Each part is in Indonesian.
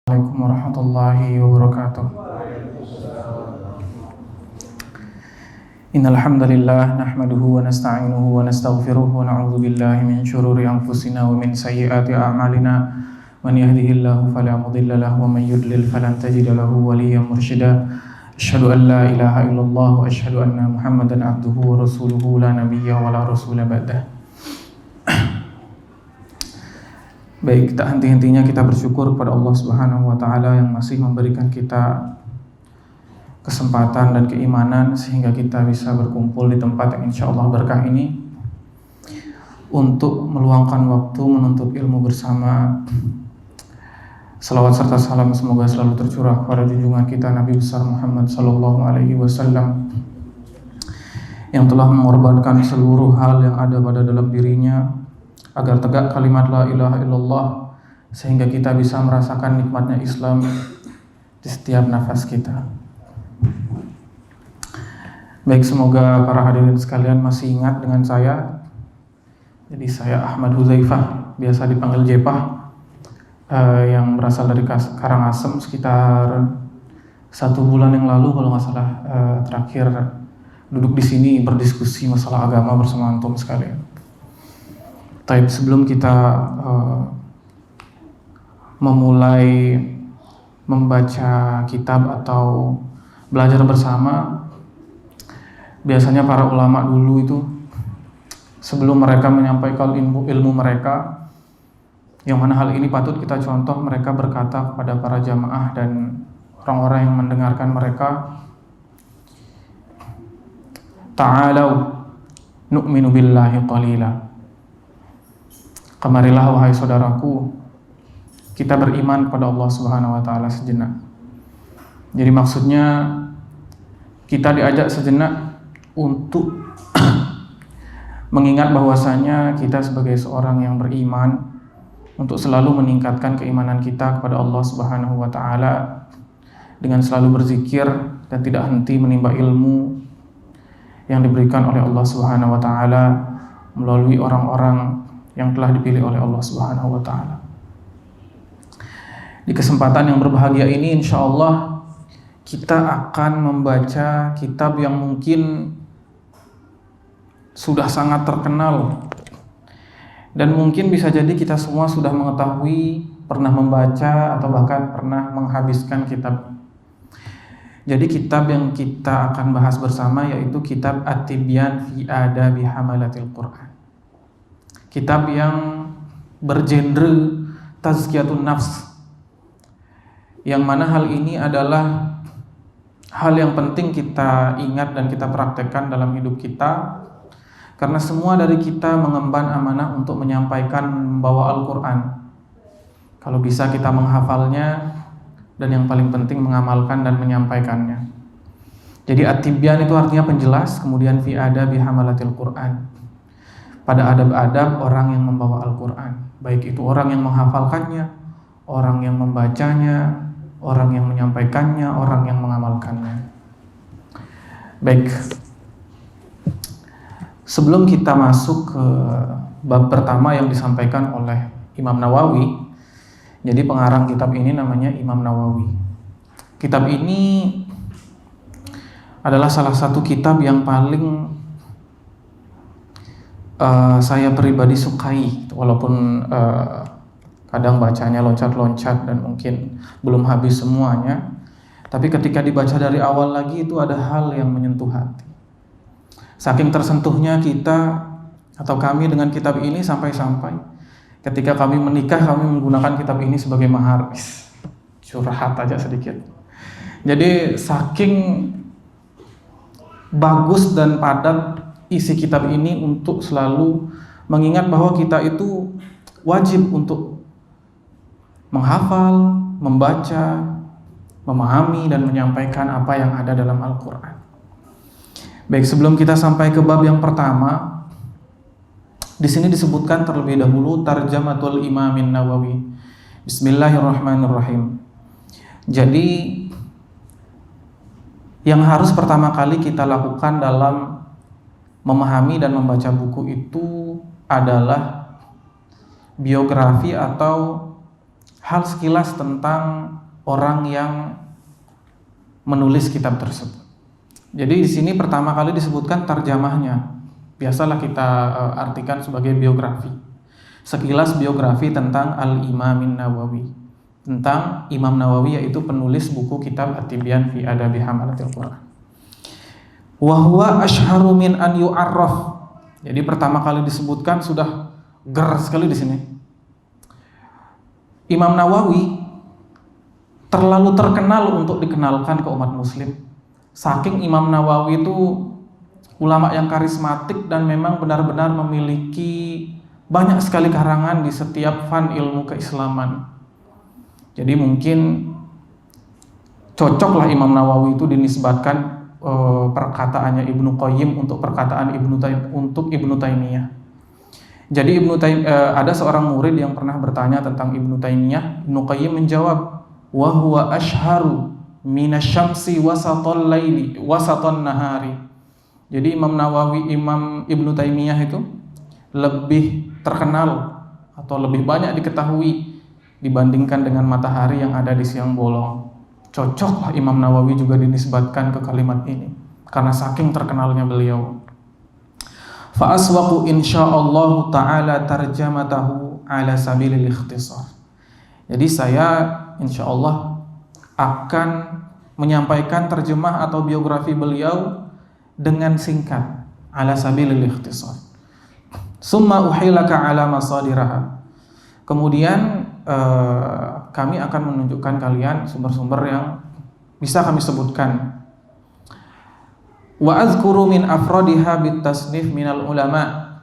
Assalamualaikum warahmatullahi wabarakatuh. Innal hamdalillah nahmaduhu wa nasta'inuhu wa nastaghfiruh wa na'udzu billahi min shururi anfusina wa min sayyiati a'malina. Man yahdihillahu fala mudilla lahu wa man yudlil falan tajida lahu waliyyan mursyida. Asyhadu an la ilaha illallah wa asyhadu anna Muhammadan abduhu wa rasuluhu la nabiyya wa la rasula ba'dah. Baik, tak henti-hentinya kita bersyukur kepada Allah Subhanahu wa taala yang masih memberikan kita kesempatan dan keimanan sehingga kita bisa berkumpul di tempat yang insyaallah berkah ini untuk meluangkan waktu menuntut ilmu bersama. Salawat serta salam semoga selalu tercurah kepada junjungan kita Nabi besar Muhammad sallallahu alaihi wasallam yang telah mengorbankan seluruh hal yang ada pada dalam dirinya agar tegak kalimat la ilaha illallah sehingga kita bisa merasakan nikmatnya Islam di setiap nafas kita. Baik, semoga para hadirin sekalian masih ingat dengan saya. Jadi saya Ahmad Huzaifah, biasa dipanggil Jepah, yang berasal dari Karangasem. Sekitar 1 bulan yang lalu kalau nggak salah terakhir duduk di sini berdiskusi masalah agama bersama antum sekalian. Tapi sebelum kita memulai membaca kitab atau belajar bersama, biasanya para ulama dulu itu sebelum mereka menyampaikan ilmu mereka, yang mana hal ini patut kita contoh, mereka berkata kepada para jamaah dan orang-orang yang mendengarkan mereka, ta'alau nu'minu billahi qalila. Kemarilah wahai saudaraku, kita beriman kepada Allah Subhanahu wa taala sejenak. Jadi maksudnya kita diajak sejenak untuk mengingat bahwasanya kita sebagai seorang yang beriman untuk selalu meningkatkan keimanan kita kepada Allah Subhanahu wa taala dengan selalu berzikir dan tidak henti menimba ilmu yang diberikan oleh Allah Subhanahu wa taala melalui orang-orang yang telah dipilih oleh Allah Subhanahu wa taala. Di kesempatan yang berbahagia ini insyaallah kita akan membaca kitab yang mungkin sudah sangat terkenal dan mungkin bisa jadi kita semua sudah mengetahui, pernah membaca atau bahkan pernah menghabiskan kitab. Jadi kitab yang kita akan bahas bersama yaitu kitab At-Tibyan fi Adabi Hamalatil Quran. Kitab yang bergenre tazkiyatun nafs, yang mana hal ini adalah hal yang penting kita ingat dan kita praktekkan dalam hidup kita, karena semua dari kita mengemban amanah untuk menyampaikan, membawa Al-Quran. Kalau bisa kita menghafalnya, dan yang paling penting mengamalkan dan menyampaikannya. Jadi At-Tibyan itu artinya penjelas, kemudian fi adabi hamalatil Quran, pada adab-adab orang yang membawa Al-Quran, baik itu orang yang menghafalkannya, orang yang membacanya, orang yang menyampaikannya, orang yang mengamalkannya. Baik, sebelum kita masuk ke bab pertama yang disampaikan oleh Imam Nawawi, jadi pengarang kitab ini namanya Imam Nawawi. Kitab ini adalah salah satu kitab yang paling saya pribadi sukai, walaupun kadang bacanya loncat-loncat dan mungkin belum habis semuanya, tapi ketika dibaca dari awal lagi itu ada hal yang menyentuh hati. Saking tersentuhnya kita atau kami dengan kitab ini sampai-sampai ketika kami menikah kami menggunakan kitab ini sebagai mahar. Curhat aja sedikit. Jadi saking bagus dan padat isi kitab ini untuk selalu mengingat bahwa kita itu wajib untuk menghafal, membaca, memahami dan menyampaikan apa yang ada dalam Al-Quran. Baik, sebelum kita sampai ke bab yang pertama, di sini disebutkan terlebih dahulu tarjamatul Imamin Nawawi. Bismillahirrahmanirrahim. Jadi yang harus pertama kali kita lakukan dalam memahami dan membaca buku itu adalah biografi atau hal sekilas tentang orang yang menulis kitab tersebut. Jadi di sini pertama kali disebutkan tarjamahnya. Biasalah kita artikan sebagai biografi. Sekilas biografi tentang Al-Imam Nawawi. Tentang Imam Nawawi, yaitu penulis buku kitab At-Tibyan fi Adabi Hamalatil Quran. Wa huwa asyharu min an yu'arraf. Jadi pertama kali disebutkan sudah ger sekali di sini. Imam Nawawi terlalu terkenal untuk dikenalkan ke umat muslim. Saking Imam Nawawi itu ulama yang karismatik dan memang benar-benar memiliki banyak sekali karangan di setiap fan ilmu keislaman. Jadi mungkin cocoklah Imam Nawawi itu dinisbatkan perkataannya Ibnu Qayyim untuk perkataan Ibnu Taimiyah. Jadi ada seorang murid yang pernah bertanya tentang Ibnu Taimiyah. Ibnu Qayyim menjawab, wa huwa ashharu minasyamsi wasatal laili wasatan nahari. Jadi Imam Ibnu Taimiyah itu lebih terkenal atau lebih banyak diketahui dibandingkan dengan matahari yang ada di siang bolong. Cocoklah Imam Nawawi juga dinisbatkan ke kalimat ini karena saking terkenalnya beliau. Fa aswaqu insyaallah taala tarjamatahu ala sabilil ikhtisar. Jadi saya insyaallah akan menyampaikan terjemah atau biografi beliau dengan singkat ala sabilil ikhtisar. Summa uhilaka ala masadiraha. Kemudian kami akan menunjukkan kalian sumber-sumber yang bisa kami sebutkan. Wa azkuru min afradiha bitasnif minal ulama,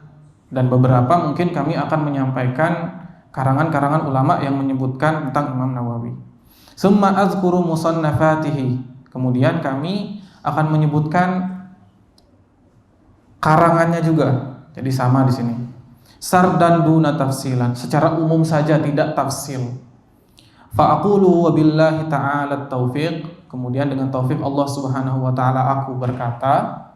dan beberapa mungkin kami akan menyampaikan karangan-karangan ulama yang menyebutkan tentang Imam Nawawi. Summa azkuru musannafatihi, kemudian kami akan menyebutkan karangannya juga. Jadi sama di sini. Sardan duna tafsilan, secara umum saja tidak tafsil. Fa aqulu wa billahi ta'ala taufiq, kemudian dengan taufik Allah Subhanahu wa taala aku berkata,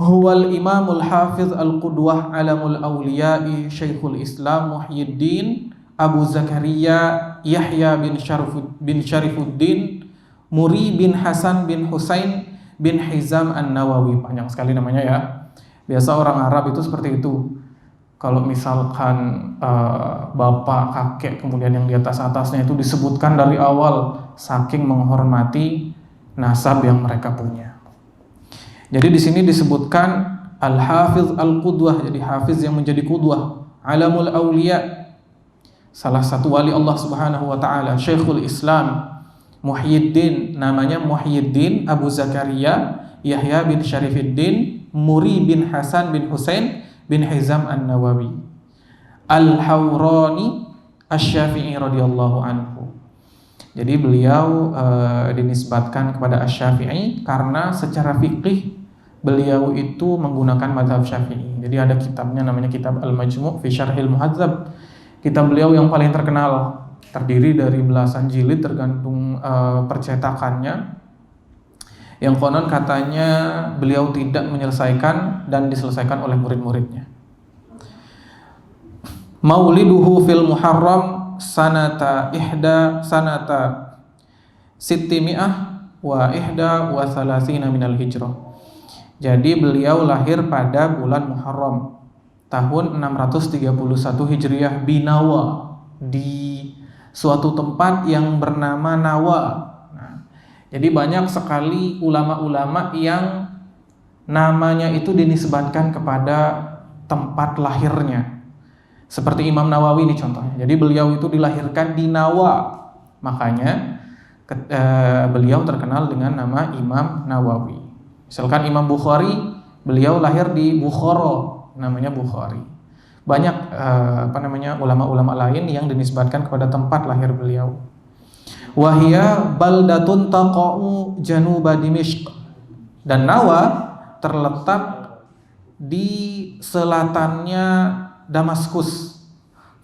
huwal imamul hafiz al-qudwah alamul awliya'i Syekhul Islam Muhyiddin Abu Zakaria Yahya bin Syarifuddin Muri bin Hasan bin Husain bin Hizam An-Nawawi. Panjang sekali namanya ya. Biasa orang Arab itu seperti itu. Kalau misalkan bapak, kakek, kemudian yang di atasnya itu disebutkan dari awal, saking menghormati nasab yang mereka punya. Jadi di sini disebutkan Al-Hafiz Al-Qudwah, jadi hafiz yang menjadi qudwah, Alamul Awliya, salah satu wali Allah Subhanahu wa taala, Syekhul Islam Muhyiddin, namanya Muhyiddin Abu Zakaria Yahya bin Syarifuddin Muri bin Hasan bin Husain bin Hizam An-Nawawi Al-Hawrani Asy-Syafi'i radhiyallahu anhu. Jadi beliau dinisbatkan kepada Asy-Syafi'i karena secara fikih beliau itu menggunakan mazhab Syafi'i. Jadi ada kitabnya namanya kitab Al-Majmu' fi Syarhil Muhadzab. Kitab beliau yang paling terkenal, terdiri dari belasan jilid tergantung percetakannya. Yang konon katanya beliau tidak menyelesaikan dan diselesaikan oleh murid-muridnya. Mauliduhu fil Muharram sanata sittimiyah wa ihda wa thalathina minal hijrah. Jadi beliau lahir pada bulan Muharram tahun 631 Hijriah di Nawa, di suatu tempat yang bernama Nawa. Jadi banyak sekali ulama-ulama yang namanya itu dinisbatkan kepada tempat lahirnya. Seperti Imam Nawawi ini contohnya. Jadi beliau itu dilahirkan di Nawa. Makanya beliau terkenal dengan nama Imam Nawawi. Misalkan Imam Bukhari, beliau lahir di Bukhara, namanya Bukhari. Banyak ulama-ulama lain yang dinisbatkan kepada tempat lahir beliau. Wahia baldatun taqa'u januba Dimishq, dan Nawa terletak di selatannya Damaskus.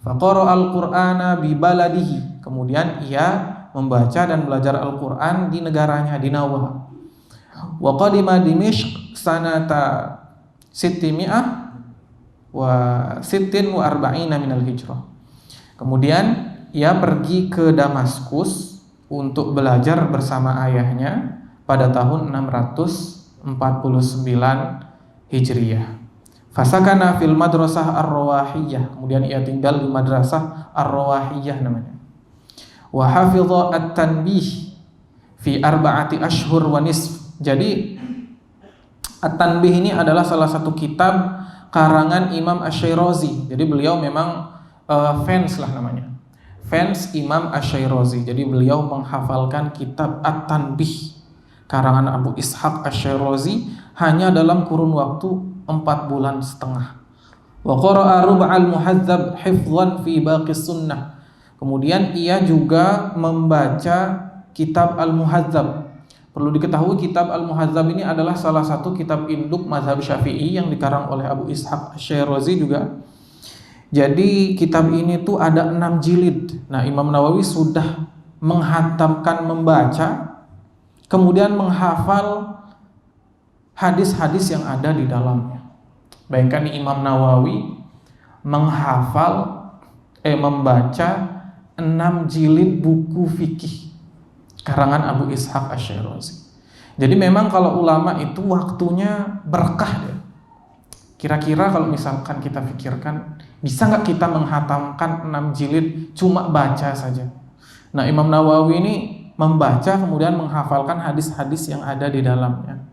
Faqara al-Qur'ana bi baladihi, kemudian ia membaca dan belajar Al-Qur'an di negaranya, di Nawa. Wa qadima Dimishq sanata sittimiyah wa sittin wa arba'ina minal hijrah. Kemudian ia pergi ke Damaskus untuk belajar bersama ayahnya pada tahun 649 Hijriah. Fasakana fil madrasah ar-rawahiyah, kemudian ia tinggal di madrasah ar-rawahiyah namanya. Wa hafidha at-tanbih fi arba'ati ashhur wa nisf. Jadi at-tanbih ini adalah salah satu kitab karangan Imam Asy-Syairazi. Jadi beliau memang fans lah namanya, fans Imam Asy-Syairazi. Jadi beliau menghafalkan kitab at-tanbih karangan Abu Ishaq Asy-Syairazi hanya dalam kurun waktu 4 bulan setengah. Wa qara'a rub'al muhadzab hifdhan fi baqi sunnah. Kemudian ia juga membaca kitab Al-Muhadzab. Perlu diketahui kitab Al-Muhadzab ini adalah salah satu kitab induk mazhab Syafi'i yang dikarang oleh Abu Ishaq Asy-Syairazi juga. Jadi kitab ini tuh ada 6 jilid. Nah, Imam Nawawi sudah menghantamkan membaca, kemudian menghafal hadis-hadis yang ada di dalamnya. Bayangkan nih, Imam Nawawi membaca 6 jilid buku fikih karangan Abu Ishaq Asy-Syairazi. Jadi memang kalau ulama itu waktunya berkah ya. Kira-kira kalau misalkan kita pikirkan, bisa nggak kita menghatamkan 6 jilid cuma baca saja? Nah, Imam Nawawi ini membaca kemudian menghafalkan hadis-hadis yang ada di dalamnya.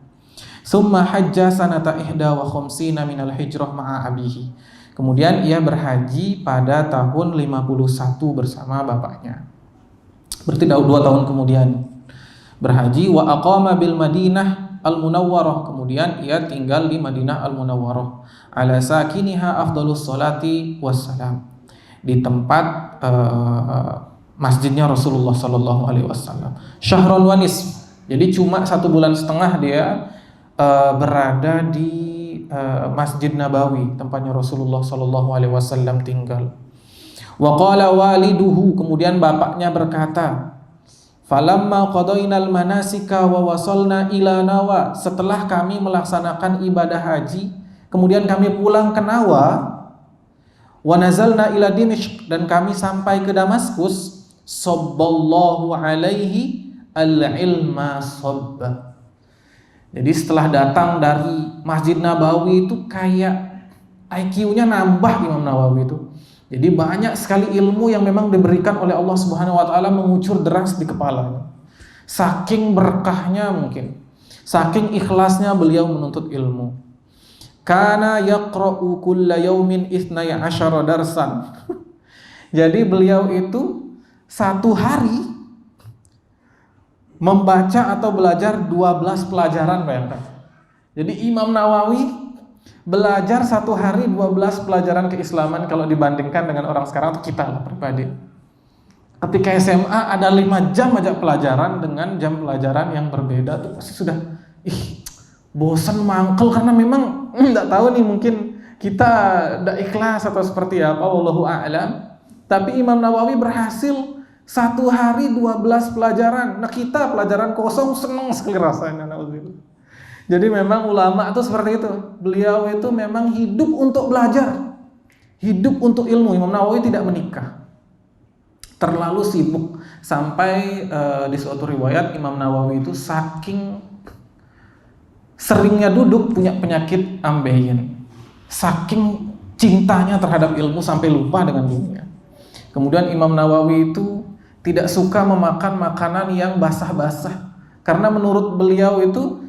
Summa hajja sanata ihda wa khamsina minal hijrah ma'a abihi. Kemudian ia berhaji pada tahun 51 bersama bapaknya. Berarti 2 tahun kemudian berhaji. Wa aqama bil Madinah al-Munawwarah. Kemudian ia tinggal di Madinah al-Munawwarah. Ala sakiniha afdhalus salati wassalam. Di tempat masjidnya Rasulullah sallallahu alaihi wasallam. Syahrun wa nisf. Jadi cuma 1 bulan setengah dia berada di Masjid Nabawi, tempatnya Rasulullah sallallahu alaihi wasallam tinggal. Wa qala waliduhu, kemudian bapaknya berkata, falamma qadainal manasika wa wasalna ila Nawa, setelah kami melaksanakan ibadah haji, kemudian kami pulang ke Nawa, wa nazalna ila Dimishq, dan kami sampai ke Damaskus, sabballahu alaihi al-ilma sabba. Jadi setelah datang dari Masjid Nabawi itu kayak IQ-nya nambah Imam Nawawi itu. Jadi banyak sekali ilmu yang memang diberikan oleh Allah Subhanahu wa taala mengucur deras di kepalanya. Saking berkahnya mungkin, saking ikhlasnya beliau menuntut ilmu. Kana yaqra'u kulla yaumin 12 darsan. Jadi beliau itu satu hari membaca atau belajar 12 pelajaran, bayangkan. Jadi Imam Nawawi belajar satu hari 12 pelajaran keislaman. Kalau dibandingkan dengan orang sekarang, atau kita lah pribadi, ketika SMA ada 5 jam aja pelajaran dengan jam pelajaran yang berbeda, tuh pasti sudah bosan, mangkel, karena memang nggak tahu nih, mungkin kita tidak ikhlas atau seperti apa, wallahu a'lam. Tapi Imam Nawawi berhasil satu hari 12 pelajaran. Nah, kita pelajaran kosong senang sekali rasanya. Jadi memang ulama itu seperti itu. Beliau itu memang hidup untuk belajar, hidup untuk ilmu. Imam Nawawi tidak menikah, terlalu sibuk. Sampai di suatu riwayat Imam Nawawi itu saking seringnya duduk punya penyakit ambeien, saking cintanya terhadap ilmu sampai lupa dengan dunia. Kemudian Imam Nawawi itu tidak suka memakan makanan yang basah-basah, karena menurut beliau itu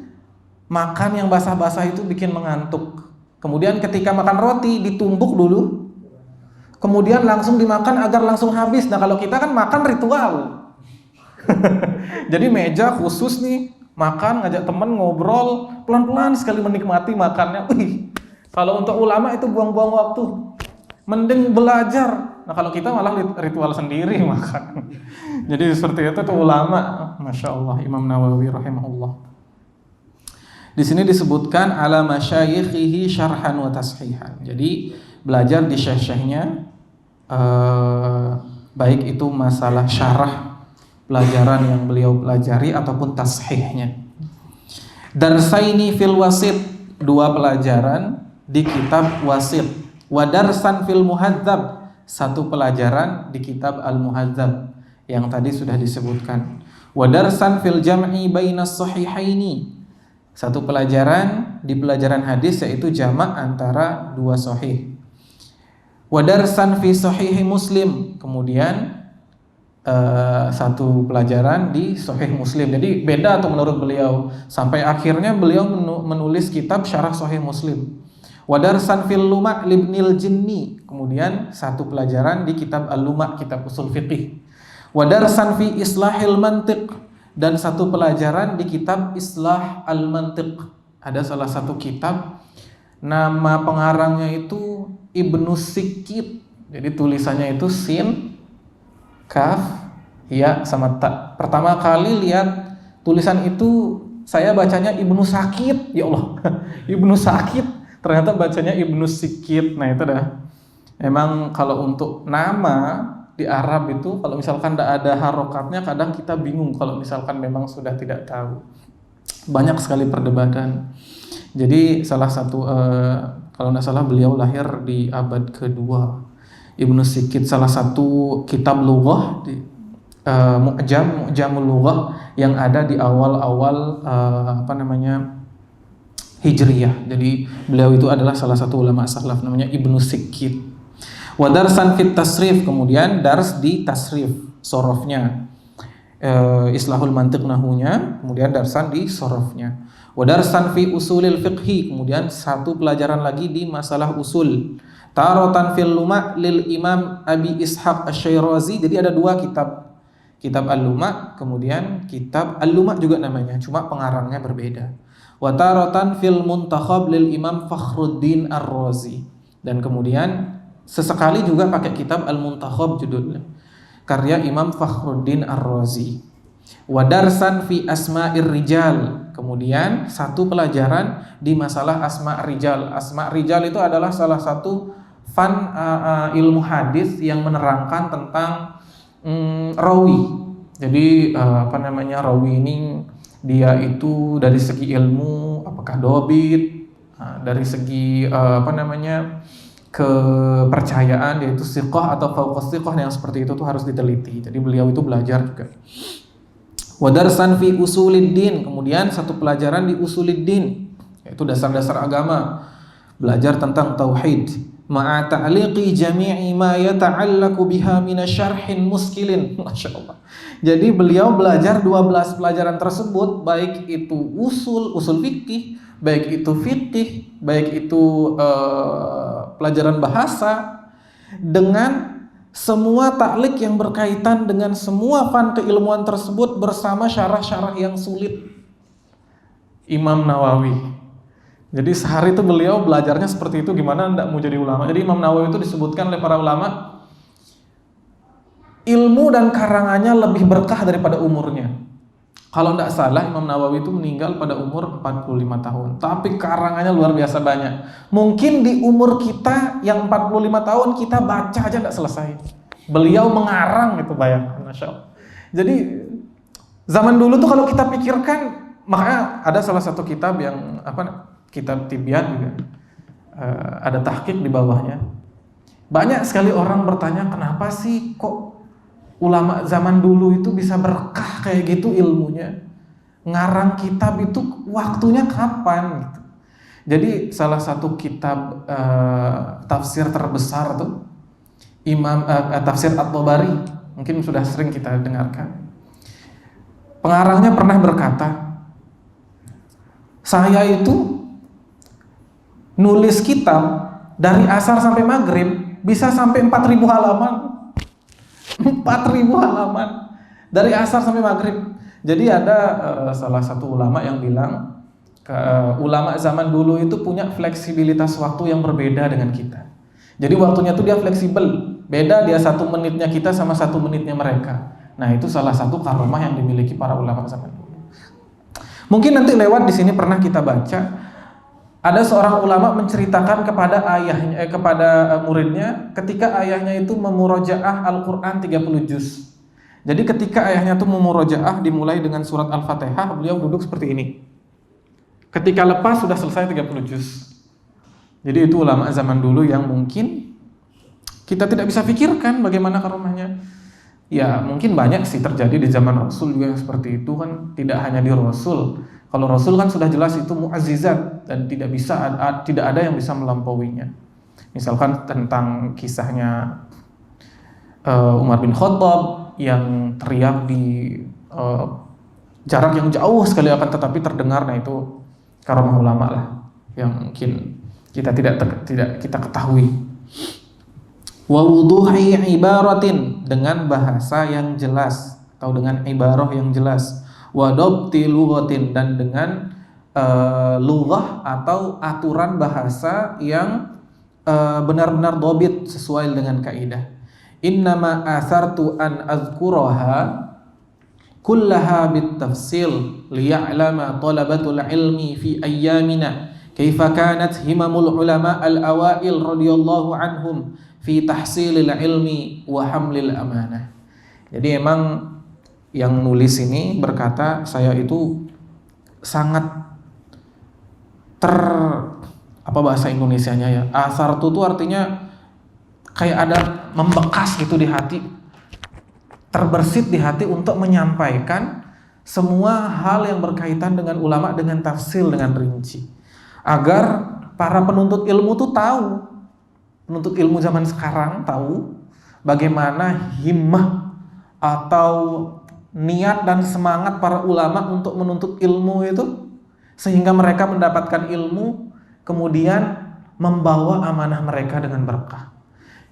makan yang basah-basah itu bikin mengantuk. Kemudian ketika makan roti ditumbuk dulu, kemudian langsung dimakan agar langsung habis. Nah, kalau kita kan makan ritual. Jadi meja khusus nih, makan, ngajak temen ngobrol, pelan-pelan sekali menikmati makannya. Kalau untuk ulama itu buang-buang waktu, mending belajar. Nah, kalau kita malah ritual sendiri makan. Jadi seperti itu tuh ulama. Masya Allah, Imam Nawawi rahimahullah. Di sini disebutkan ala masyayikhihi syarhan wa tashihan. Jadi belajar di syekh-syekhnya, baik itu masalah syarah pelajaran yang beliau pelajari ataupun tashihnya. Darsaini fil wasit, 2 pelajaran di kitab wasit. Wa darsan fil muhadzab, satu pelajaran di kitab Al-Muhadzab yang tadi sudah disebutkan. Wa darsan fil jam'i bainas sahihaini, satu pelajaran di pelajaran hadis yaitu jamak antara dua sahih. Wa darsan fi sahihi Muslim, kemudian satu pelajaran di Sahih Muslim. Jadi beda tuh menurut beliau. Sampai akhirnya beliau menulis kitab Syarah Sahih Muslim. Wa darsan fil Luma' libnil Jinni, kemudian satu pelajaran di kitab Al-Luma', kitab usul fiqih. Wa darsan fi Islahil Mantiq, dan satu pelajaran di kitab Islah Al-Mantiq. Ada salah satu kitab, nama pengarangnya itu Ibnu Sikit. Jadi tulisannya itu sin, kaf, ya sama ta. Pertama kali lihat tulisan itu saya bacanya Ibnu Sakit, ya Allah. Ibnu Sakit, ternyata bacanya Ibnu Sikit. Nah itu dah. Emang kalau untuk nama di Arab itu kalau misalkan tidak ada harokatnya kadang kita bingung kalau misalkan memang sudah tidak tahu. Banyak sekali perdebatan. Jadi salah satu kalau tidak salah beliau lahir di abad kedua. Ibnu Sikit, salah satu kitab lughah di Mu'jamul Lughah yang ada di awal-awal Hijriyah. Jadi beliau itu adalah salah satu ulama salaf namanya Ibnu Sikit. Wa darsan fit tasrif, kemudian dars di tasrif, sorofnya. Islahul Mantiq nahunya, kemudian darsan di sorofnya. Wa darsan fi usulil fiqhi, kemudian satu pelajaran lagi di masalah usul. Tarotan fil Luma' lil Imam Abi Ishaq Asy-Syairazi. Jadi ada dua kitab. Kitab Al-Luma', kemudian kitab Al-Luma' juga namanya, cuma pengarangnya berbeda. Wa tarotan fil Muntakhab lil Imam Fakhruddin Ar-Razi. Dan kemudian sesekali juga pakai kitab Al-Muntakhab judulnya, karya Imam Fakhruddin Ar-Razi. Wa darsan fi Asma'ir Rijal. Kemudian satu pelajaran di masalah Asma' Rijal. Asma' Rijal itu adalah salah satu fan ilmu hadis yang menerangkan tentang rawi. Jadi rawi ini dia itu dari segi ilmu apakah dobit, dari segi kepercayaan yaitu siqah atau fauqas siqah, yang seperti itu tuh harus diteliti. Jadi beliau itu belajar juga. Wa darsan fi usuliddin, kemudian satu pelajaran di usuliddin yaitu dasar-dasar agama, belajar tentang tauhid. Ma'a ta'liqi jami'i ma yata'allaqu biha minasyarhin muskilin. Masyaallah. Jadi beliau belajar 12 pelajaran tersebut, baik itu usul fikih, baik itu fikih, baik itu pelajaran bahasa, dengan semua taklik yang berkaitan dengan semua fan keilmuan tersebut bersama syarah-syarah yang sulit Imam Nawawi. Jadi sehari itu beliau belajarnya seperti itu, gimana tidak mau jadi ulama. Jadi Imam Nawawi itu disebutkan oleh para ulama, ilmu dan karangannya lebih berkah daripada umurnya. Kalau tidak salah Imam Nawawi itu meninggal pada umur 45 tahun, tapi karangannya luar biasa banyak. Mungkin di umur kita yang 45 tahun kita baca aja tidak selesai. Beliau mengarang itu, bayangkan, Masya Allah. Jadi zaman dulu tuh kalau kita pikirkan, makanya ada salah satu kitab yang kitab Tibyan juga ada tahqiq di bawahnya. Banyak sekali orang bertanya, kenapa sih kok ulama zaman dulu itu bisa berkah kayak gitu ilmunya? Ngarang kitab itu waktunya kapan gitu. Jadi salah satu kitab tafsir terbesar tuh tafsir At-Tabari, mungkin sudah sering kita dengarkan. Pengarangnya pernah berkata, saya itu nulis kitab dari asar sampai maghrib bisa sampai 4.000 halaman. 4.000 halaman dari asar sampai maghrib. Jadi ada salah satu ulama yang bilang ulama zaman dulu itu punya fleksibilitas waktu yang berbeda dengan kita. Jadi waktunya tuh dia fleksibel, beda dia 1 menitnya kita sama 1 menitnya mereka. Nah itu salah satu karomah yang dimiliki para ulama zaman dulu. Mungkin nanti lewat di sini pernah kita baca, ada seorang ulama menceritakan kepada ayahnya, kepada muridnya, ketika ayahnya itu memurojaah Al-Quran 30 juz. Jadi ketika ayahnya itu memurojaah dimulai dengan surat Al-Fatihah, beliau duduk seperti ini. Ketika lepas sudah selesai 30 juz. Jadi itu ulama zaman dulu yang mungkin kita tidak bisa pikirkan bagaimana karomahnya. Ya mungkin banyak sih terjadi di zaman Rasul juga yang seperti itu kan, tidak hanya di Rasul. Kalau Rasul kan sudah jelas itu mu'azzizat dan tidak ada yang bisa melampauinya. Misalkan tentang kisahnya Umar bin Khattab yang teriak di jarak yang jauh sekali akan tetapi terdengar. Nah itu karomah ulama lah yang mungkin kita tidak kita ketahui. Wa wuduhi ibaratin, dengan bahasa yang jelas atau dengan ibarah yang jelas. Wa dabti lughatin, dan dengan lughah atau aturan bahasa yang benar-benar dhabit sesuai dengan kaidah. Innama athartu an azkuraha kullaha bitafsil liya'lama talabatul ilmi fi ayyamina kaifa kanat himamul ulama al-awail radhiyallahu anhum fi tahsilil ilmi wa hamlil amanah. Jadi emang yang nulis ini berkata, saya itu sangat apa bahasa Indonesianya ya, asar itu artinya kayak ada membekas gitu di hati, terbersit di hati untuk menyampaikan semua hal yang berkaitan dengan ulama dengan tafsil, dengan rinci, agar para penuntut ilmu tuh tahu, penuntut ilmu zaman sekarang tahu bagaimana himmah atau niat dan semangat para ulama untuk menuntut ilmu itu, sehingga mereka mendapatkan ilmu kemudian membawa amanah mereka dengan berkah.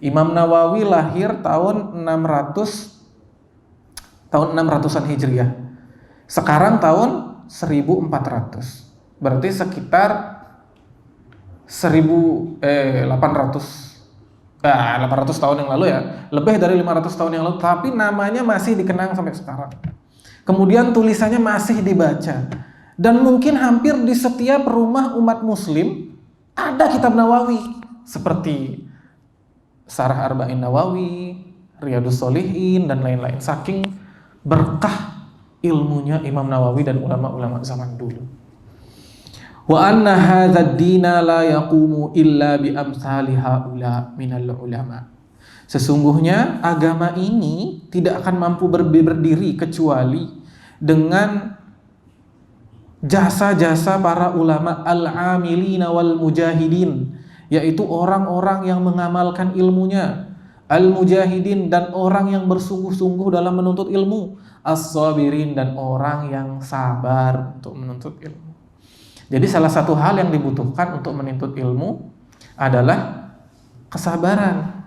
Imam Nawawi lahir tahun 600-an Hijriah. Sekarang tahun 1400. Berarti sekitar 800 tahun yang lalu ya. Lebih dari 500 tahun yang lalu, tapi namanya masih dikenang sampai sekarang. Kemudian tulisannya masih dibaca. Dan mungkin hampir di setiap rumah umat muslim ada kitab Nawawi, seperti Syarah Arba'in Nawawi, Riyadhus Shalihin, dan lain-lain. Saking berkah ilmunya Imam Nawawi dan ulama-ulama zaman dulu. Wa anna hadzal dina la yaqumu illa bi amsali haula minal ulama. Sesungguhnya agama ini tidak akan mampu berdiri kecuali dengan jasa-jasa para ulama al-amilina wal mujahidin, yaitu orang-orang yang mengamalkan ilmunya, al-mujahidin, dan orang yang bersungguh-sungguh dalam menuntut ilmu, as-sabirin, dan orang yang sabar untuk menuntut ilmu. Jadi salah satu hal yang dibutuhkan untuk menuntut ilmu adalah kesabaran.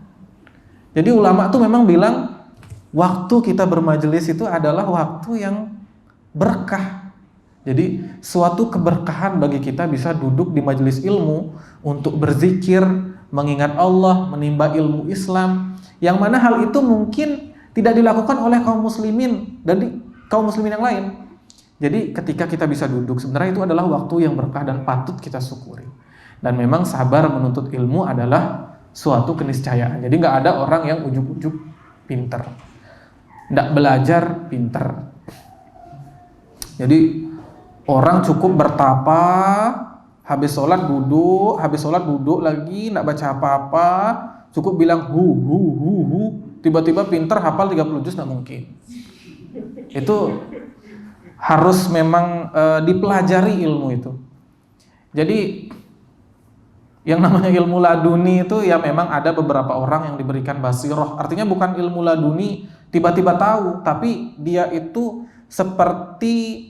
Jadi ulama tuh memang bilang waktu kita bermajelis itu adalah waktu yang berkah. Jadi suatu keberkahan bagi kita bisa duduk di majelis ilmu untuk berzikir, mengingat Allah, menimba ilmu Islam, yang mana hal itu mungkin tidak dilakukan oleh kaum muslimin dan kaum muslimin yang lain. Jadi ketika kita bisa duduk, sebenarnya itu adalah waktu yang berkah dan patut kita syukuri. Dan memang sabar menuntut ilmu adalah suatu keniscayaan. Jadi nggak ada orang yang ujug-ujug pinter, nggak belajar pinter. Jadi orang cukup bertapa, habis sholat duduk lagi, nggak baca apa-apa, cukup bilang hu, tiba-tiba pinter hafal 30 juz, nggak mungkin. Itu harus memang dipelajari ilmu itu. Jadi yang namanya ilmu laduni itu ya memang ada beberapa orang yang diberikan basirah. Artinya bukan ilmu laduni tiba-tiba tahu, tapi dia itu seperti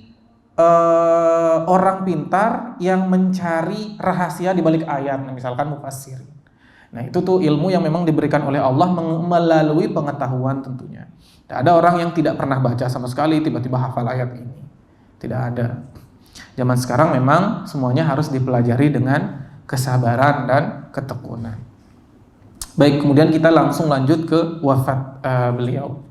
orang pintar yang mencari rahasia di balik ayat, misalkan mufassir. Nah itu tuh ilmu yang memang diberikan oleh Allah melalui pengetahuan tentunya. Tidak ada orang yang tidak pernah baca sama sekali tiba-tiba hafal ayat ini. Tidak ada. Zaman sekarang memang semuanya harus dipelajari dengan kesabaran dan ketekunan. Baik, kemudian kita langsung lanjut ke wafat beliau.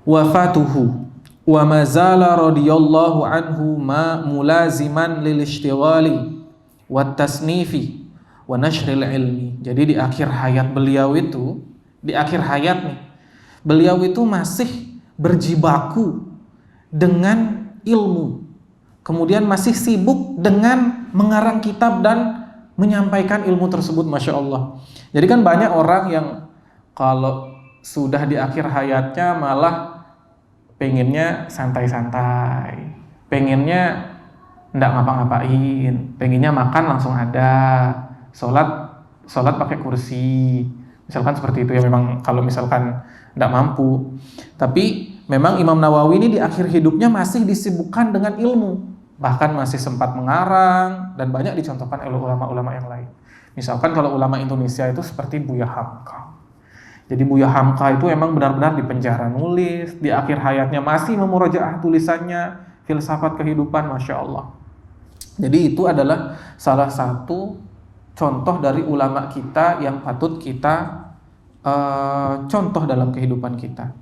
Wafatuhu. Wa mazala radhiyallahu anhu ma mulaziman lil ishtighali wat tasnifi wa nashril ilmi. Jadi di akhir hayat beliau itu, di akhir hayat nih, beliau itu masih berjibaku dengan ilmu. Kemudian masih sibuk dengan mengarang kitab dan menyampaikan ilmu tersebut, Masya Allah. Jadi kan banyak orang yang kalau sudah di akhir hayatnya malah pengennya santai-santai, pengennya nggak ngapa-ngapain, pengennya makan langsung ada, sholat pakai kursi, misalkan seperti itu ya. Memang kalau misalkan nggak mampu, tapi memang Imam Nawawi ini di akhir hidupnya masih disibukkan dengan ilmu, bahkan masih sempat mengarang dan banyak dicontohkan oleh ulama-ulama yang lain. Misalkan kalau ulama Indonesia itu seperti Buya Hamka. Jadi Buya Hamka itu emang benar-benar di penjara nulis, di akhir hayatnya masih memurojaah tulisannya, filsafat kehidupan, Masya Allah. Jadi itu adalah salah satu contoh dari ulama kita yang patut kita contoh dalam kehidupan kita.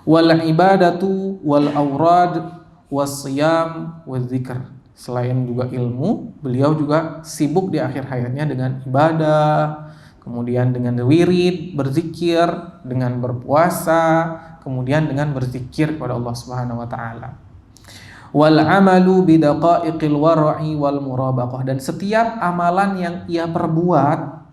Wal ibadatu wal aurad wasiyam wadzikr. Selain juga ilmu, beliau juga sibuk di akhir hayatnya dengan ibadah, kemudian dengan wirid, berzikir, dengan berpuasa, kemudian dengan berzikir kepada Allah Subhanahu wa taala. Wal amalu bidaqaiqil wara'i wal murabaqah, dan setiap amalan yang ia perbuat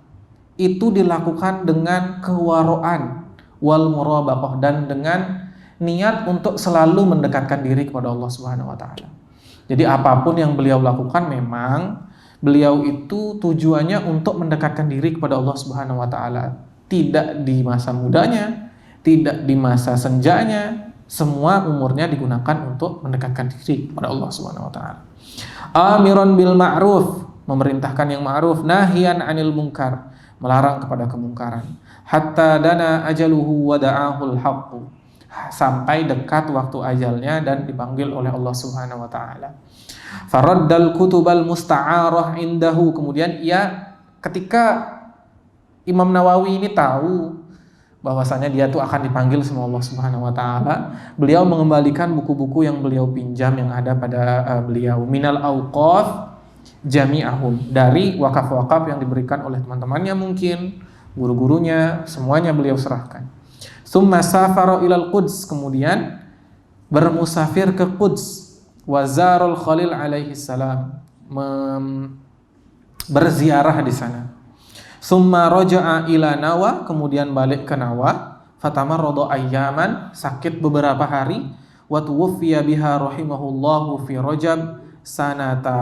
itu dilakukan dengan kewaraan wal murabaqah, dan dengan niat untuk selalu mendekatkan diri kepada Allah Subhanahu wa taala. Jadi apapun yang beliau lakukan memang beliau itu tujuannya untuk mendekatkan diri kepada Allah Subhanahu wa taala. Tidak di masa mudanya, tidak di masa senjanya, semua umurnya digunakan untuk mendekatkan diri kepada Allah Subhanahu wa taala. Amiran bil ma'ruf, memerintahkan yang ma'ruf, nahiyan 'anil munkar, melarang kepada kemungkaran. Hatta dana ajaluhu wa da'ahul haqqu, sampai dekat waktu ajalnya dan dipanggil oleh Allah Subhanahu wa taala. Faraddal kutubal musta'arah indahu, kemudian ia, ketika Imam Nawawi ini tahu bahwasanya dia tuh akan dipanggil sama Allah Subhanahu wa taala, beliau mengembalikan buku-buku yang beliau pinjam yang ada pada beliau, minal auqaf jami'ahum, dari wakaf-wakaf yang diberikan oleh teman-temannya, mungkin guru-gurunya, semuanya beliau serahkan. Tsumma safara ilal Quds, kemudian bermusafir ke Quds, wazarul Khalil alaihi salam, berziarah di sana. Tsumma raja'a ila Nawa, kemudian balik ke Nawa, fatamarrada ayyaman, sakit beberapa hari, wa tuwfiya biha rahimahullahu fi Rajab sanata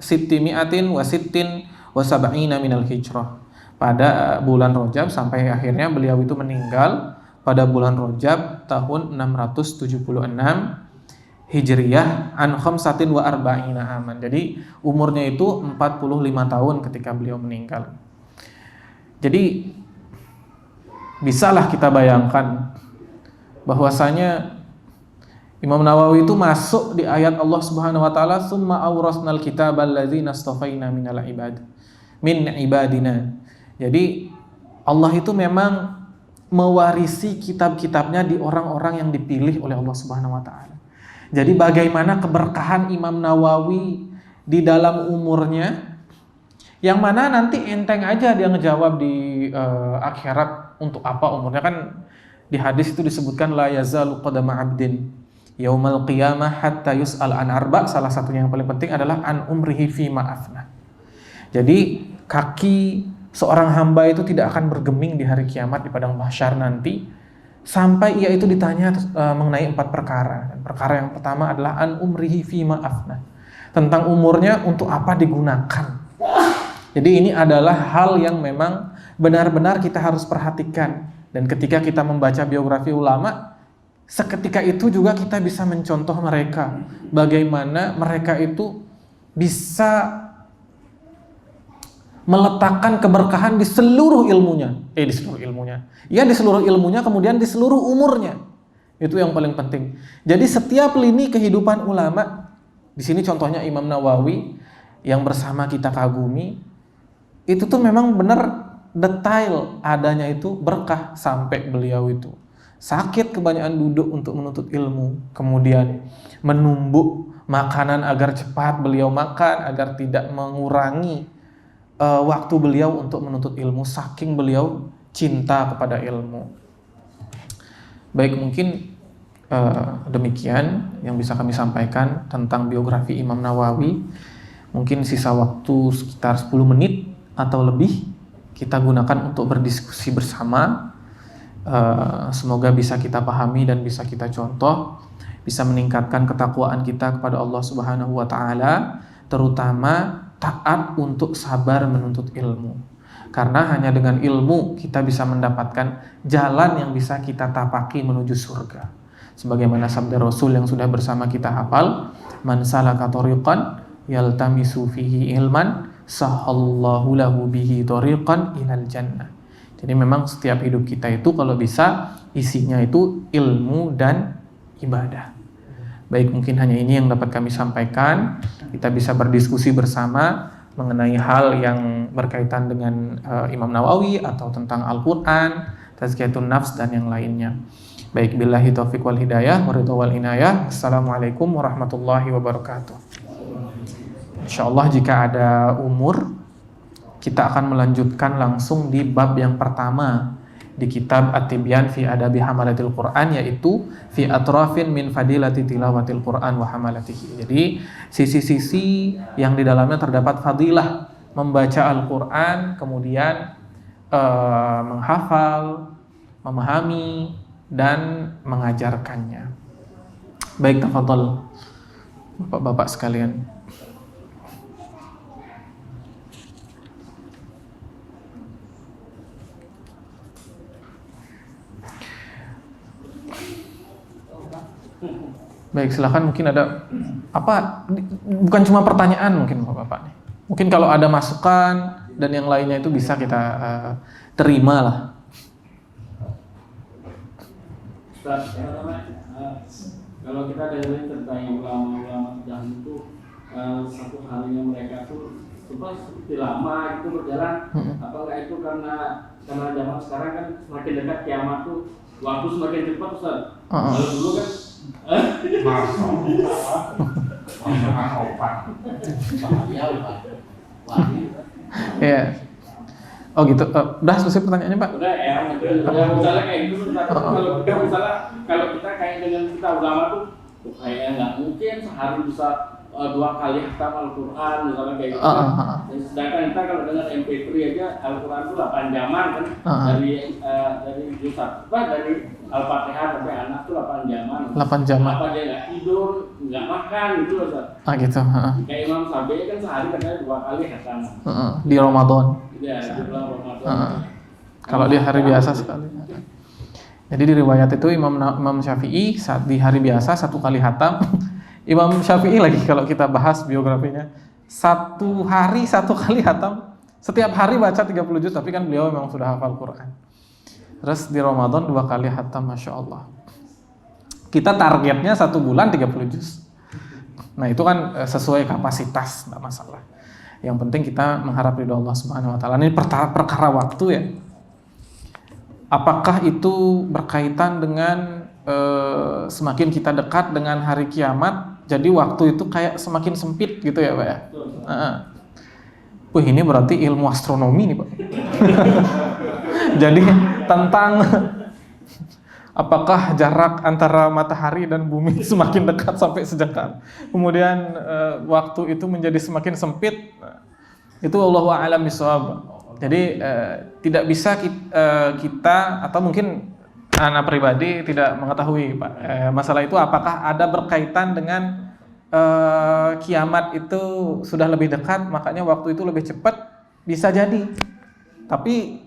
sittimi'atin wa sittin wa sab'ina minal hijrah. Pada bulan Rajab, sampai akhirnya beliau itu meninggal pada bulan Rajab tahun 676 Hijriyah, an khamsatin wa arba'ina aman. Jadi umurnya itu 45 tahun ketika beliau meninggal. Jadi bisalah kita bayangkan bahwasanya Imam Nawawi itu masuk di ayat Allah Subhanahu wa taala, summa awrasnal kitabal ladzina astafaina minal ibad min ibadina. Jadi Allah itu memang mewarisi kitab-kitabnya di orang-orang yang dipilih oleh Allah Subhanahu wa taala. Jadi bagaimana keberkahan Imam Nawawi di dalam umurnya, yang mana nanti enteng aja dia ngejawab di akhirat untuk apa umurnya. Kan di hadis itu disebutkan la yazalu qadama 'abdin yaumal qiyamah hatta yus'al an arba'. Salah satunya yang paling penting adalah an umrihi fi ma afna. Jadi kaki seorang hamba itu tidak akan bergeming di hari kiamat di padang mahsyar nanti sampai ia itu ditanya mengenai 4 perkara. Dan perkara yang pertama adalah an umrihi fima afna, tentang umurnya untuk apa digunakan. Jadi ini adalah hal yang memang benar-benar kita harus perhatikan. Dan ketika kita membaca biografi ulama, seketika itu juga kita bisa mencontoh mereka, bagaimana mereka itu bisa meletakkan keberkahan di seluruh ilmunya, di seluruh ilmunya, kemudian di seluruh umurnya. Itu yang paling penting. Jadi setiap lini kehidupan ulama, di sini contohnya Imam Nawawi yang bersama kita kagumi, itu tuh memang benar detail adanya itu berkah, sampai beliau itu sakit kebanyakan duduk untuk menuntut ilmu, kemudian menumbuk makanan agar cepat beliau makan, agar tidak mengurangi waktu beliau untuk menuntut ilmu, saking beliau cinta kepada ilmu. Baik, mungkin demikian yang bisa kami sampaikan tentang biografi Imam Nawawi. Mungkin sisa waktu sekitar 10 menit atau lebih kita gunakan untuk berdiskusi bersama. Semoga bisa kita pahami dan bisa kita contoh, bisa meningkatkan ketakwaan kita kepada Allah Subhanahu wa taala, terutama taat untuk sabar menuntut ilmu. Karena hanya dengan ilmu kita bisa mendapatkan jalan yang bisa kita tapaki menuju surga. Sebagaimana sabda Rasul yang sudah bersama kita hafal, man salaka thariqan yaltamisu fihi ilman sahallahu lahu bihi thariqan ilal jannah. Jadi memang setiap hidup kita itu kalau bisa isinya itu ilmu dan ibadah. Baik, mungkin hanya ini yang dapat kami sampaikan. Kita bisa berdiskusi bersama mengenai hal yang berkaitan dengan Imam Nawawi atau tentang Al-Quran, Tazkiyatun Nafs dan yang lainnya. Baik, billahi taufiq wal hidayah, waridho wal inayah. Assalamualaikum warahmatullahi wabarakatuh. Insyaallah jika ada umur, kita akan melanjutkan langsung di bab yang pertama di kitab At-Tibyan fi Adabi Hamalatil Quran, yaitu fi atrafin min fadilati tilawatil Quran wa hamalatihi. Jadi sisi-sisi yang di dalamnya terdapat fadilah membaca Al-Quran, kemudian menghafal, memahami dan mengajarkannya. Baik, tafadhol Bapak-bapak sekalian. Baik, silakan, mungkin ada apa, bukan cuma pertanyaan mungkin Bapak nih. Mungkin kalau ada masukan dan yang lainnya itu bisa kita terima lah. Ustaz, kalau kita dengar tentang ulama-ulama dahulu itu satu harinya mereka tuh seperti lama itu berjalan. Apakah itu karena zaman sekarang kan semakin dekat kiamat tuh waktu semakin cepat, Ustaz. Kalau dulu kan ya. Oh gitu. Udah selesai pertanyaannya, Pak? Udah ya. Misalnya kayak gitu, kalau kita kayak dengan kita ulama tuh kayaknya nggak mungkin sehari bisa 2 kali khatam Al-Quran misalnya kayak gitu. Sedangkan kita kalau dengan MP3 aja Al-Quran itu 8 jaman kan, dari juz dari Al-Fatihah sampai anak tuh 8 jaman. 8 jaman. Apa dia nggak tidur, nggak makan gitu loh, Ustaz. Gitu. Kayak Imam Syafi'i kan sehari katanya 2 kali khatam. Di Ramadan. Iya, di bulan Ramadan. Kalau di hari biasa sekali. Jadi di riwayat itu Imam Syafi'i saat di hari biasa 1 kali khatam. Imam Syafi'i lagi kalau kita bahas biografinya, 1 hari 1 kali khatam. Setiap hari baca 30 juz, tapi kan beliau memang sudah hafal Quran. Terus di Ramadan 2 kali khatam, Masya Allah. Kita targetnya 1 bulan 30 juz. Nah itu kan sesuai kapasitas, tidak masalah. Yang penting kita mengharap ridho Allah Subhanahu wa taala. Ini perkara waktu ya. Apakah itu berkaitan dengan semakin kita dekat dengan hari kiamat, jadi waktu itu kayak semakin sempit gitu ya, Pak ya? Wih, ini berarti ilmu astronomi nih, Pak. Jadi tentang apakah jarak antara matahari dan bumi semakin dekat sampai sejengkal, kemudian waktu itu menjadi semakin sempit, itu Allahu a'lam bishawab. Jadi tidak bisa kita atau mungkin anak pribadi tidak mengetahui, Pak, masalah itu apakah ada berkaitan dengan kiamat itu sudah lebih dekat makanya waktu itu lebih cepat, bisa jadi. Tapi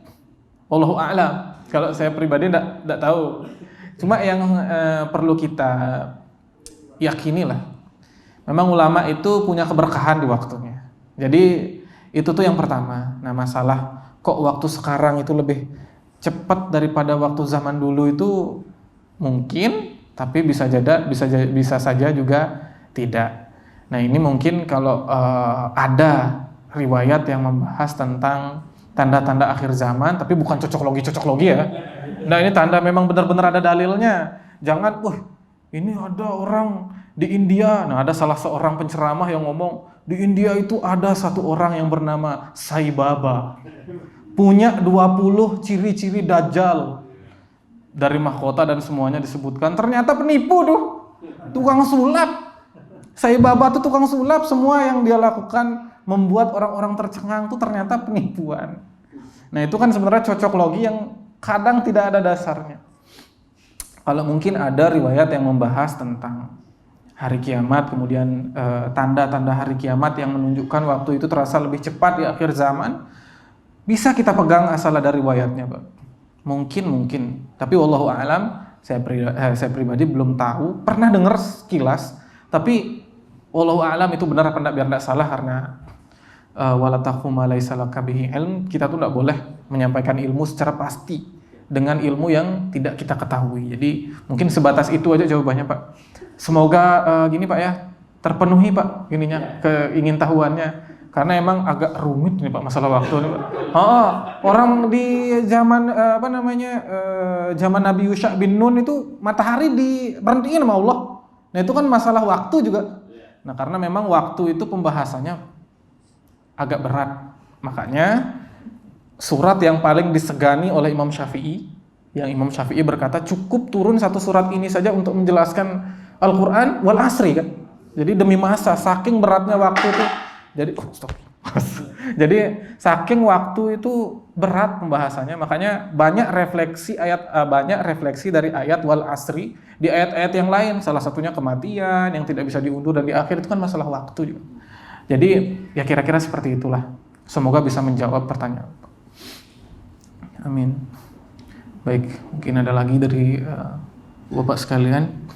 Allahu a'lam, kalau saya pribadi tidak tahu. Cuma yang perlu kita yakini lah, memang ulama itu punya keberkahan di waktunya. Jadi itu tuh yang pertama. Nah masalah kok waktu sekarang itu lebih cepat daripada waktu zaman dulu itu mungkin, tapi bisa saja juga tidak. Nah ini mungkin kalau ada riwayat yang membahas tentang tanda-tanda akhir zaman, tapi bukan cocok logi ya. Nah ini tanda memang benar-benar ada dalilnya. Jangan, ini ada orang di India. Nah ada salah seorang penceramah yang ngomong, di India itu ada satu orang yang bernama Sai Baba. Punya 20 ciri-ciri Dajjal. Dari mahkota dan semuanya disebutkan. Ternyata penipu tuh. Tukang sulap. Saibaba tuh tukang sulap, semua yang dia lakukan membuat orang-orang tercengang tuh ternyata penipuan. Nah itu kan sebenarnya cocok logi yang kadang tidak ada dasarnya. Kalau mungkin ada riwayat yang membahas tentang hari kiamat, kemudian tanda-tanda hari kiamat yang menunjukkan waktu itu terasa lebih cepat di akhir zaman, bisa kita pegang asal ada riwayatnya, Pak. Mungkin. Tapi wallahu a'lam, saya pribadi belum tahu, pernah dengar sekilas, tapi wallahu a'lam itu benar apa enggak, biar enggak salah, karena wala taqfu ma laysa laka bihi ilm. Kita tuh enggak boleh menyampaikan ilmu secara pasti dengan ilmu yang tidak kita ketahui. Jadi mungkin sebatas itu aja jawabannya, Pak. Semoga gini Pak ya, terpenuhi Pak ininya, keingintahuannya. Karena emang agak rumit nih Pak masalah waktu nih Pak. Orang di zaman zaman Nabi Yusha bin Nun itu matahari diberhentiin sama Allah. Nah itu kan masalah waktu juga. Nah karena memang waktu itu pembahasannya agak berat. Makanya surat yang paling disegani oleh Imam Syafi'i, yang Imam Syafi'i berkata cukup turun satu surat ini saja untuk menjelaskan Al-Quran wal asri kan. Jadi demi masa, saking beratnya waktu itu. Jadi saking waktu itu berat pembahasannya, makanya banyak refleksi dari ayat wal asri di ayat-ayat yang lain. Salah satunya kematian yang tidak bisa diundur, dan di akhir itu kan masalah waktu juga. Jadi ya kira-kira seperti itulah. Semoga bisa menjawab pertanyaan. Amin. Baik, mungkin ada lagi dari Bapak sekalian.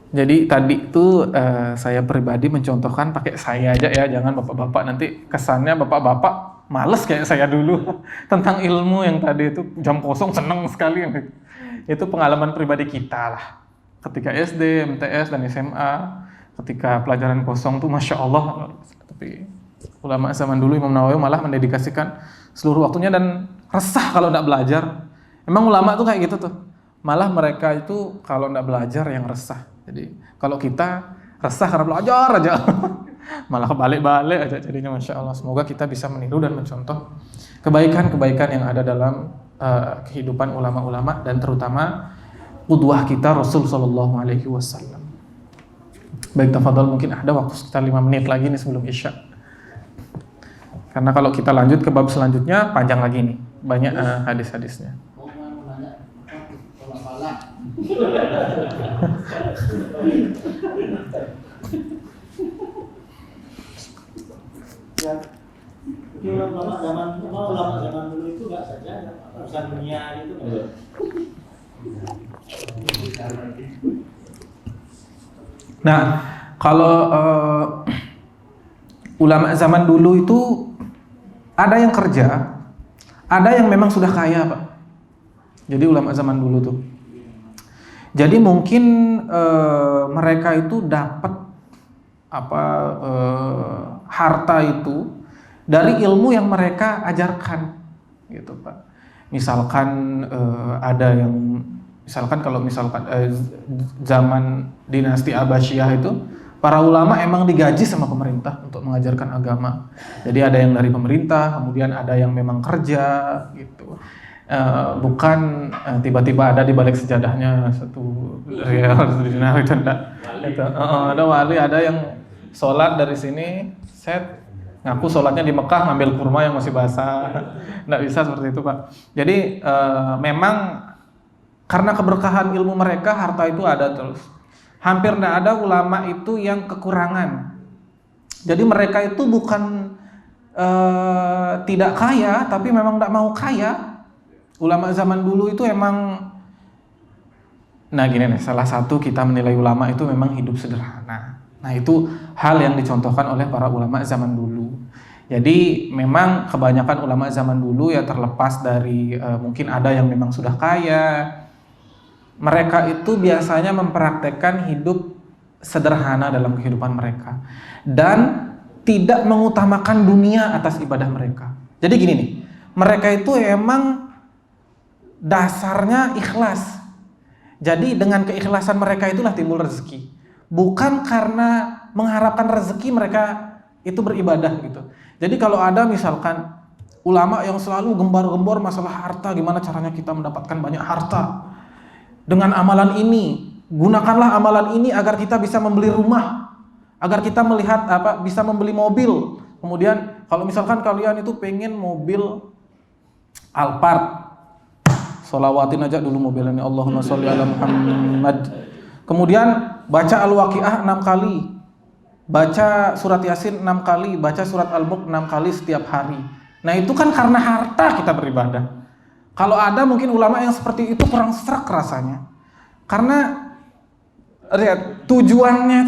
Jadi tadi itu saya pribadi mencontohkan pakai saya aja ya, jangan bapak-bapak, nanti kesannya bapak-bapak males kayak saya dulu tentang ilmu yang tadi itu jam kosong seneng sekali. Itu pengalaman pribadi kita lah. Ketika SD, MTS, dan SMA, ketika pelajaran kosong tuh Masya Allah. Tapi ulama zaman dulu Imam Nawawi malah mendedikasikan seluruh waktunya dan resah kalau nggak belajar. Emang ulama tuh kayak gitu tuh. Malah mereka itu kalau nggak belajar yang resah. Jadi kalau kita resah karena belajar aja, malah kebalik-balik aja jadinya. Masya Allah. Semoga kita bisa meniru dan mencontoh kebaikan-kebaikan yang ada dalam kehidupan ulama-ulama, dan terutama qudwah kita Rasul Shallallahu Alaihi Wasallam. Baik, tafadhol, mungkin ada waktu sekitar 5 menit lagi nih sebelum Isya. Karena kalau kita lanjut ke bab selanjutnya panjang lagi nih, banyak hadis-hadisnya. Ulama zaman dulu itu nggak saja urusan dunia itu. Nah, kalau ulama zaman dulu itu ada yang kerja, ada yang memang sudah kaya, Pak. Jadi ulama zaman dulu tuh. Jadi mungkin mereka itu dapat harta itu dari ilmu yang mereka ajarkan, gitu Pak. Misalkan ada yang, kalau zaman dinasti Abbasiyah itu para ulama emang digaji sama pemerintah untuk mengajarkan agama. Jadi ada yang dari pemerintah, kemudian ada yang memang kerja, gitu. Bukan tiba-tiba ada di balik sejadahnya 1 rial, 1 dinar itu enggak. Ada wali, ada yang sholat dari sini, ngaku sholatnya di Mekah, ngambil kurma yang masih basah. Enggak bisa seperti itu, Pak. Jadi memang karena keberkahan ilmu mereka, harta itu ada terus. Hampir enggak ada ulama itu yang kekurangan. Jadi mereka itu bukan tidak kaya, tapi memang enggak mau kaya. Ulama zaman dulu itu emang, nah gini nih, salah satu kita menilai ulama itu memang hidup sederhana. Nah itu hal yang dicontohkan oleh para ulama zaman dulu. Jadi memang kebanyakan ulama zaman dulu ya, terlepas dari mungkin ada yang memang sudah kaya, mereka itu biasanya mempraktekkan hidup sederhana dalam kehidupan mereka dan tidak mengutamakan dunia atas ibadah mereka. Jadi gini nih, mereka itu emang dasarnya ikhlas. Jadi dengan keikhlasan mereka itulah timbul rezeki. Bukan karena mengharapkan rezeki mereka itu beribadah gitu. Jadi kalau ada misalkan ulama yang selalu gembar-gembor masalah harta, gimana caranya kita mendapatkan banyak harta, dengan amalan ini. Gunakanlah amalan ini agar kita bisa membeli rumah, agar kita bisa membeli mobil. Kemudian kalau misalkan kalian itu pengen mobil Alphard, sholawatin aja dulu mobilnya, Allahumma sholli ala Muhammad. Kemudian baca Al-Waqiah 6 kali, baca surat Yasin 6 kali, baca surat Al-Mulk 6 kali setiap hari. Nah itu kan karena harta kita beribadah. Kalau ada mungkin ulama yang seperti itu kurang serak rasanya, karena lihat tujuannya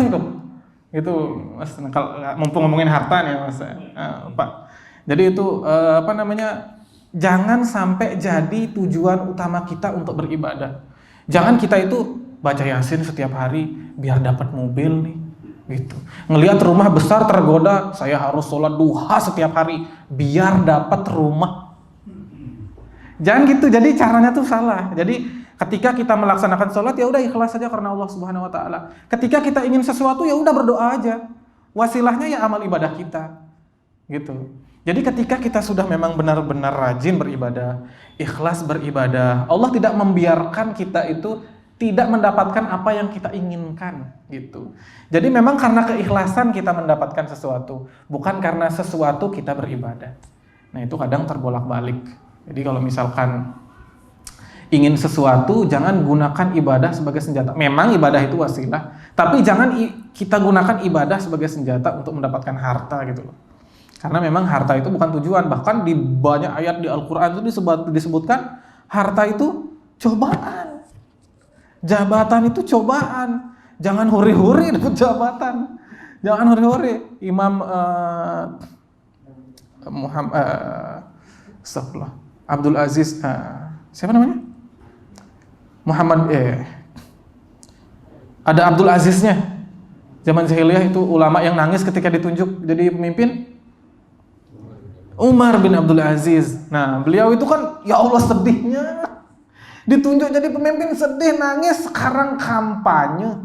itu Mas, kalau mumpung ngomongin harta nih Mas, Pak. Jadi itu jangan sampai jadi tujuan utama kita untuk beribadah. Jangan kita itu baca Yasin setiap hari biar dapat mobil nih, gitu. Ngelihat rumah besar tergoda, saya harus sholat duha setiap hari biar dapat rumah. Jangan gitu. Jadi caranya tuh salah. Jadi ketika kita melaksanakan sholat ya udah ikhlas saja karena Allah Subhanahu Wa Taala. Ketika kita ingin sesuatu ya udah berdoa aja. Wasilahnya ya amal ibadah kita, gitu. Jadi ketika kita sudah memang benar-benar rajin beribadah, ikhlas beribadah, Allah tidak membiarkan kita itu tidak mendapatkan apa yang kita inginkan, gitu. Jadi memang karena keikhlasan kita mendapatkan sesuatu, bukan karena sesuatu kita beribadah. Nah itu kadang terbolak-balik. Jadi kalau misalkan ingin sesuatu, jangan gunakan ibadah sebagai senjata. Memang ibadah itu wasilah, tapi jangan kita gunakan ibadah sebagai senjata untuk mendapatkan harta, gitu loh. Karena memang harta itu bukan tujuan. Bahkan di banyak ayat di Al-Quran itu disebutkan harta itu cobaan, jabatan itu cobaan. Jangan huri-huri dapat jabatan, jangan huri-huri. Imam Abdul Aziz, siapa namanya? Ada Abdul Aziznya. Zaman jahiliyah itu ulama yang nangis ketika ditunjuk jadi pemimpin. Umar bin Abdul Aziz. Nah, beliau itu kan ya Allah sedihnya. Ditunjuk jadi pemimpin sedih, nangis. Sekarang kampanye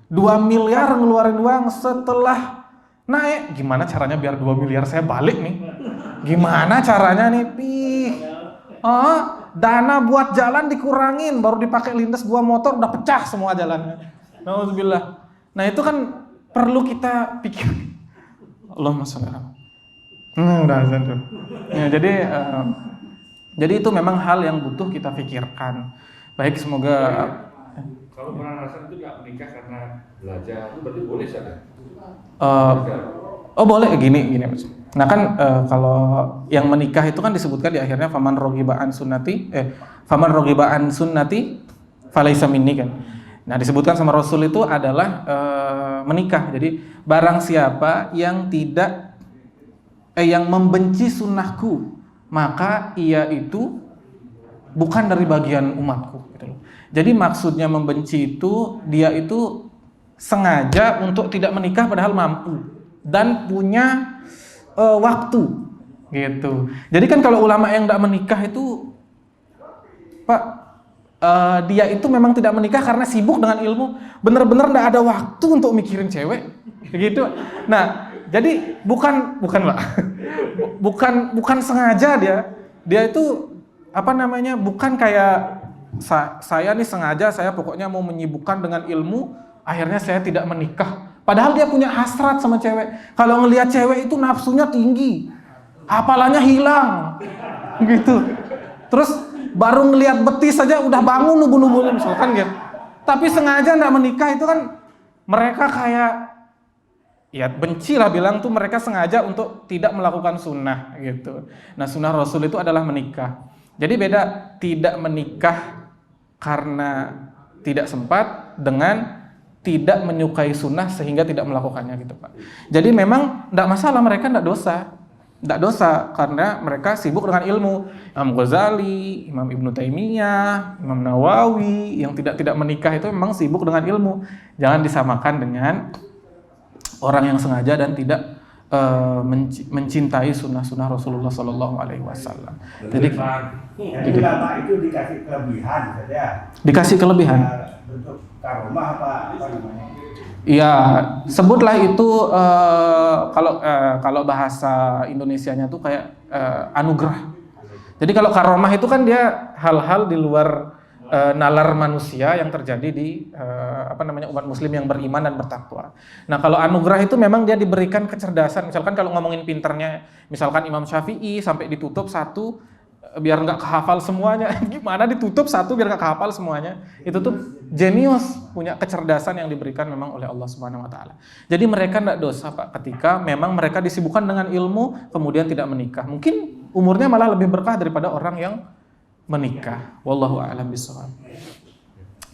2 miliar ngeluarin uang setelah naik. Gimana caranya biar 2 miliar saya balik nih? Gimana caranya nih? Dana buat jalan dikurangin, baru dipakai lintas 2 motor udah pecah semua jalannya. Nauzubillah. Nah itu kan perlu kita pikir. Allahumma sholli ala. Udah azan tuh. Ya, jadi itu memang hal yang butuh kita pikirkan. Baik, semoga. Kalau pernah itu nggak menikah karena belajar, itu berarti boleh saja. Boleh gini Mas. Nah kan kalau yang menikah itu kan disebutkan di akhirnya faman raghiba an sunnati falaisa minni kan. Nah disebutkan sama Rasul itu adalah menikah. Jadi barang siapa yang yang membenci sunnahku, maka ia itu bukan dari bagian umatku, gitu loh. Jadi maksudnya membenci itu dia itu sengaja untuk tidak menikah padahal mampu dan punya waktu, gitu. Jadi kan kalau ulama yang tidak menikah itu, Pak, dia itu memang tidak menikah karena sibuk dengan ilmu, benar-benar tidak ada waktu untuk mikirin cewek, gitu. Nah, jadi bukan Pak, bukan sengaja dia itu bukan kayak saya nih sengaja, saya pokoknya mau menyibukkan dengan ilmu, akhirnya saya tidak menikah. Padahal dia punya hasrat sama cewek. Kalau ngelihat cewek itu nafsunya tinggi, hafalannya hilang, gitu. Terus baru ngelihat betis saja udah bangun nubu-nubu misalkan gitu. Tapi sengaja nggak menikah itu kan mereka kayak ya benci lah bilang tuh, mereka sengaja untuk tidak melakukan sunnah gitu. Nah sunnah Rasul itu adalah menikah. Jadi beda tidak menikah karena tidak sempat dengan tidak menyukai sunnah sehingga tidak melakukannya gitu Pak. Jadi memang tidak masalah, mereka tidak dosa karena mereka sibuk dengan ilmu. Imam Ghazali, Imam Ibnu Taimiyah, Imam Nawawi yang tidak menikah itu memang sibuk dengan ilmu. Jangan disamakan dengan orang yang sengaja dan tidak mencintai sunnah-sunnah Rasulullah Sallallahu Alaihi Wasallam. Jadi ulama itu dikasih kelebihan saja. Dikasih kelebihan. Bentuk karomah apa namanya? Iya, sebutlah itu kalau bahasa Indonesianya tuh kayak anugerah. Jadi kalau karomah itu kan dia hal-hal di luar nalar manusia yang terjadi di umat muslim yang beriman dan bertakwa. Nah, kalau anugerah itu memang dia diberikan kecerdasan. Misalkan kalau ngomongin pinternya, misalkan Imam Syafi'i sampai ditutup satu biar nggak kehafal semuanya. Gimana ditutup satu biar nggak kehafal semuanya? Itu tuh jenius, punya kecerdasan yang diberikan memang oleh Allah Subhanahu wa taala. Jadi mereka tidak dosa, Pak, ketika memang mereka disibukkan dengan ilmu kemudian tidak menikah. Mungkin umurnya malah lebih berkah daripada orang yang menikah. Wallahu a'lam bishawab.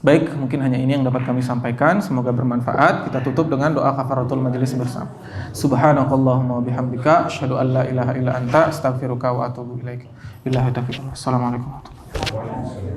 Baik, mungkin hanya ini yang dapat kami sampaikan. Semoga bermanfaat. Kita tutup dengan doa kafaratul majelis bersama. Subhanakallahumma wa bihamdika asyhadu an la ilaha illa anta astaghfiruka wa atubu ilaik. Billahi taufiq. Assalamualaikum warahmatullahi wabarakatuh.